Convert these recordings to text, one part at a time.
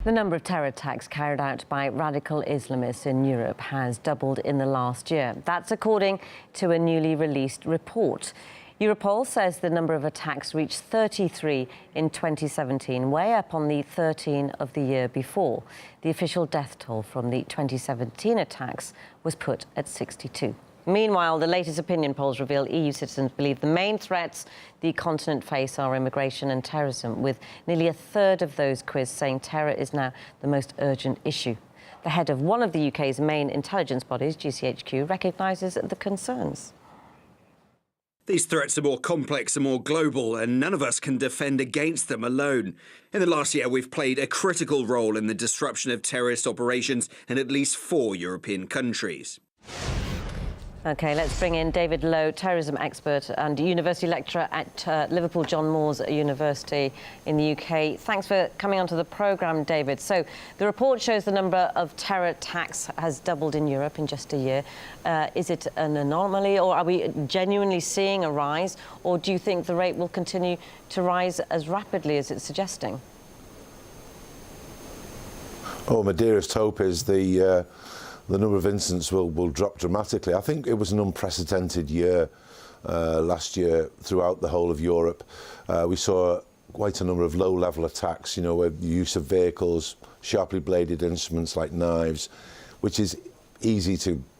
The number of terror attacks carried out by radical Islamists in Europe has doubled in the last year. That's according to a newly released report. Europol says the number of attacks reached 33 in 2017, way up on the 13 of the year before. The official death toll from the 2017 attacks was put at 62. Meanwhile, the latest opinion polls reveal EU citizens believe the main threats the continent face are immigration and terrorism, with nearly a third of those quizzed saying terror is now the most urgent issue. The head of one of the UK's main intelligence bodies, GCHQ, recognises the concerns. These threats are more complex and more global, and none of us can defend against them alone. In the last year, we've played a critical role in the disruption of terrorist operations in at least 4 European countries. OK, let's bring in David Lowe, terrorism expert and university lecturer at Liverpool John Moores University in the UK. Thanks for coming onto the programme, David. So the report shows the number of terror attacks has doubled in Europe in just a year. Is it an anomaly, or are we genuinely seeing a rise, or do you think the rate will continue to rise as rapidly as it's suggesting? Oh, my dearest hope is the number of incidents will drop dramatically. I think it was an unprecedented year last year throughout the whole of Europe. We saw quite a number of low-level attacks, with the use of vehicles, sharply bladed instruments like knives, which is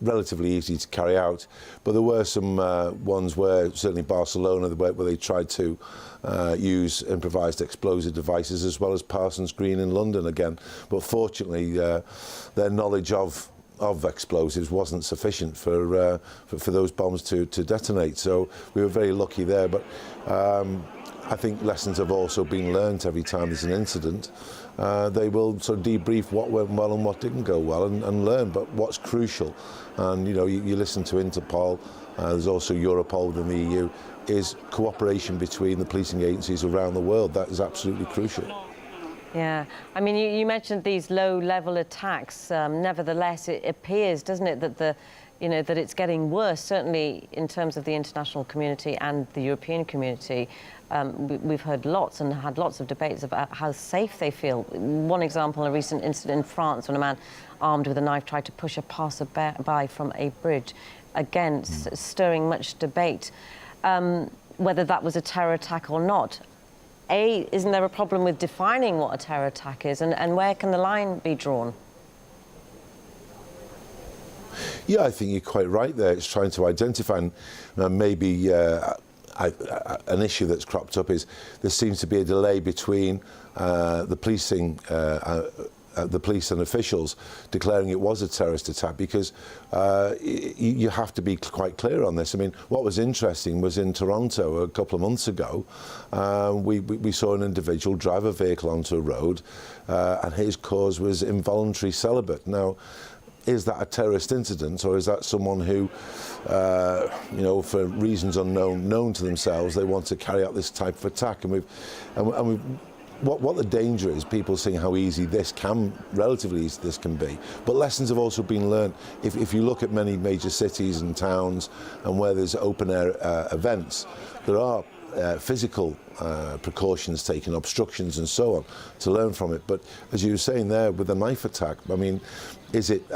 relatively easy to carry out. But there were some ones where, certainly Barcelona, where they tried to use improvised explosive devices, as well as Parsons Green in London again. But fortunately, their knowledge of explosives wasn't sufficient for those bombs to detonate. So we were very lucky there. But I think lessons have also been learnt every time there's an incident. They will sort of debrief what went well and what didn't go well and learn. But what's crucial, and you listen to Interpol, there's also Europol within the EU, is cooperation between the policing agencies around the world. That is absolutely crucial. Yeah, I mean, you mentioned these low-level attacks. Nevertheless, it appears, doesn't it, that that it's getting worse. Certainly, in terms of the international community and the European community, we've heard lots and had lots of debates about how safe they feel. One example: a recent incident in France when a man armed with a knife tried to push a passer-by from a bridge. Again, stirring much debate whether that was a terror attack or not. Isn't there a problem with defining what a terror attack is, and where can the line be drawn? Yeah, I think you're quite right there. It's trying to identify, and maybe an issue that's cropped up is there seems to be a delay between the police and officials declaring it was a terrorist attack, because you have to be quite clear on this. I mean, what was interesting was in Toronto a couple of months ago, we saw an individual drive a vehicle onto a road, and his cause was involuntary celibate. Now, is that a terrorist incident, or is that someone who, for reasons known to themselves, they want to carry out this type of attack? What the danger is, people seeing how easy relatively easy this can be. But lessons have also been learned. If you look at many major cities and towns and where there's open air events, there are physical precautions taken, obstructions and so on, to learn from it. But as you were saying there with the knife attack, I mean, is it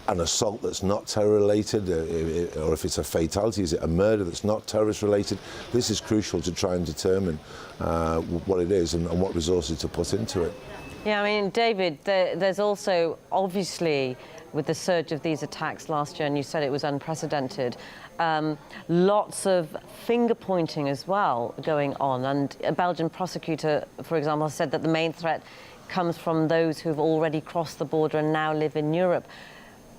an assault that's not terror related, or if it's a fatality, is it a murder that's not terrorist related? This is crucial to try and determine what it is and what resources to put into it. Yeah, I mean, David, there's also, obviously, with the surge of these attacks last year, and you said it was unprecedented, lots of finger-pointing as well going on. And a Belgian prosecutor, for example, said that the main threat comes from those who've already crossed the border and now live in Europe.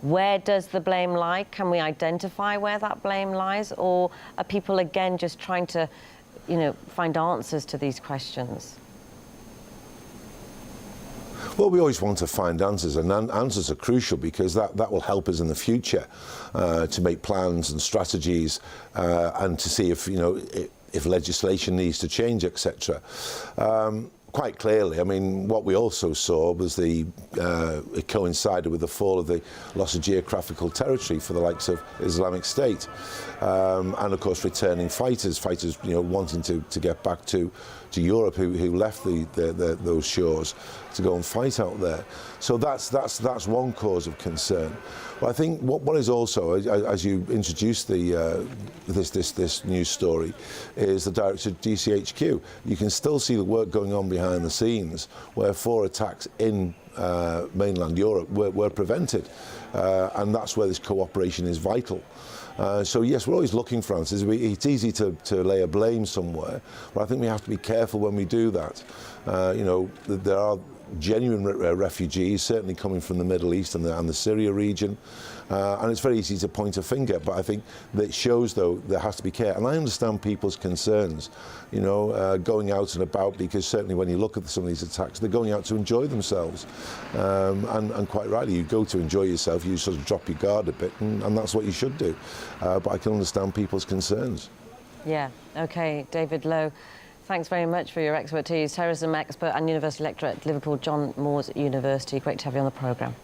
Where does the blame lie? Can we identify where that blame lies? Or are people, again, just trying to, find answers to these questions? Well, we always want to find answers, and answers are crucial, because that will help us in the future to make plans and strategies, and to see if legislation needs to change, etc. quite clearly, I mean, what we also saw was it coincided with the fall of the loss of geographical territory for the likes of Islamic State, and of course returning fighters, wanting to get back to Europe, who left those shores to go and fight out there. So that's one cause of concern. But I think what is also, as you introduced this news story, is the director of GCHQ. You can still see the work going on behind the scenes, where 4 attacks in mainland Europe were prevented, and that's where this cooperation is vital. So yes, we're always looking for answers. It's easy to lay a blame somewhere, but I think we have to be careful when we do that. There are genuine refugees, certainly coming from the Middle East and the Syria region, and it's very easy to point a finger, but I think that shows, though, there has to be care. And I understand people's concerns, going out and about, because certainly when you look at some of these attacks, they're going out to enjoy themselves, and quite rightly, you go to enjoy yourself, you sort of drop your guard a bit, and that's what you should do. But I can understand people's concerns. Yeah, OK. David Lowe, thanks very much for your expertise. Terrorism expert and university lecturer at Liverpool John Moores University. Great to have you on the programme.